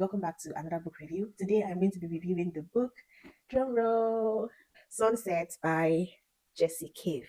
Welcome back to another book review. Today I'm going to be reviewing the book, drumroll, Sunset by Jessie Cave.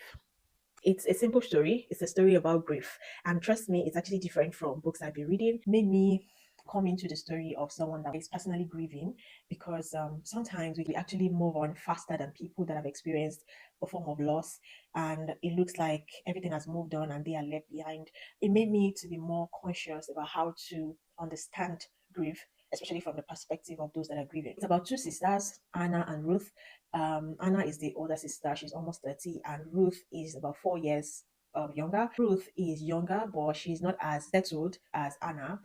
It's a simple story. It's a story about grief. And trust me, it's actually different from books I've been reading. It made me come into the story of someone that is personally grieving because sometimes we actually move on faster than people that have experienced a form of loss, and it looks like everything has moved on and they are left behind. It made me to be more conscious about how to understand grief, especially from the perspective of those that are grieving. It's about two sisters, Anna and Ruth. Anna is the older sister. She's almost 30, and Ruth is about 4 years younger. Ruth is younger, but she's not as settled as Anna.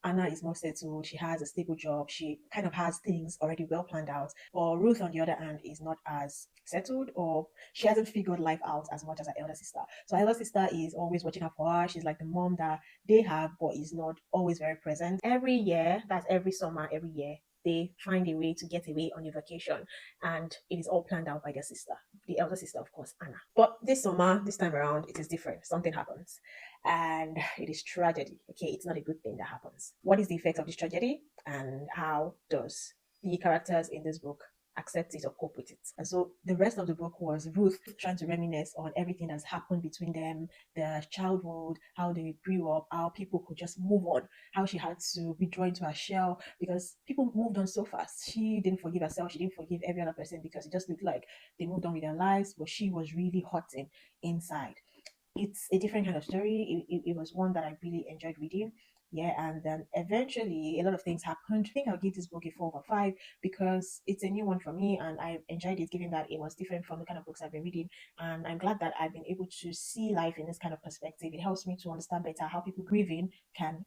Anna is more settled. She has a stable job. She kind of has things already well planned out. But Ruth, on the other hand, is not as settled, or she hasn't figured life out as much as her elder sister. So her elder sister is always watching out for her. She's like the mom that they have, but is not always very present. Every year, that's every summer, every year, they find a way to get away on a vacation, and it is all planned out by their sister, the elder sister, of course, Anna. But this summer, this time around, it is different. Something happens, and it is tragedy. Okay, it's not a good thing that happens. What is the effect of this tragedy, and how does the characters in this book accept it or cope with it? And so the rest of the book was Ruth trying to reminisce on everything that's happened between them, their childhood, how they grew up, how people could just move on, how she had to withdraw into her shell because people moved on so fast. She didn't forgive herself, she didn't forgive every other person because it just looked like they moved on with their lives, but she was really hurting inside. It's a different kind of story. It was one that I really enjoyed reading. Yeah, and then eventually a lot of things happened. I think I'll give this book a 4/5 because it's a new one for me and I enjoyed it given that it was different from the kind of books I've been reading. And I'm glad that I've been able to see life in this kind of perspective. It helps me to understand better how people grieving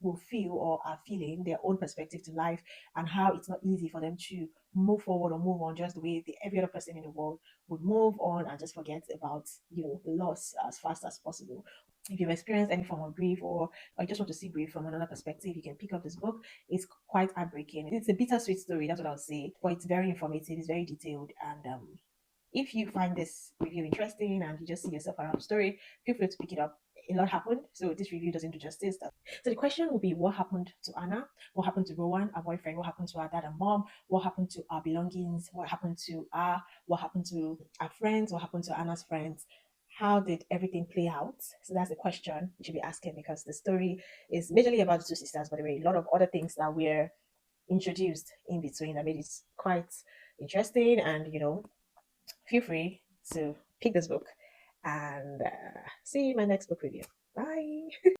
will feel or are feeling their own perspective to life, and how it's not easy for them to move forward or move on just the way every other person in the world would move on and just forget about the loss as fast as possible. If you've experienced any form of grief, or you just want to see grief from another perspective, you can pick up this book. It's quite heartbreaking. It's a bittersweet story, that's what I'll say, but it's very informative, it's very detailed, and if you find this review interesting and you just see yourself around the story, feel free to pick it up. A lot happened, so this review doesn't do justice. So the question will be, what happened to Anna? What happened to Rowan, our boyfriend? What happened to our dad and mom? What happened to our belongings? What happened to our What happened to our friends? What happened to Anna's friends? How did everything play out? So that's the question you should be asking, because the story is majorly about the two sisters, but there were a lot of other things that were introduced in between that made it quite interesting. And feel free to pick this book, and see you in my next book review. Bye.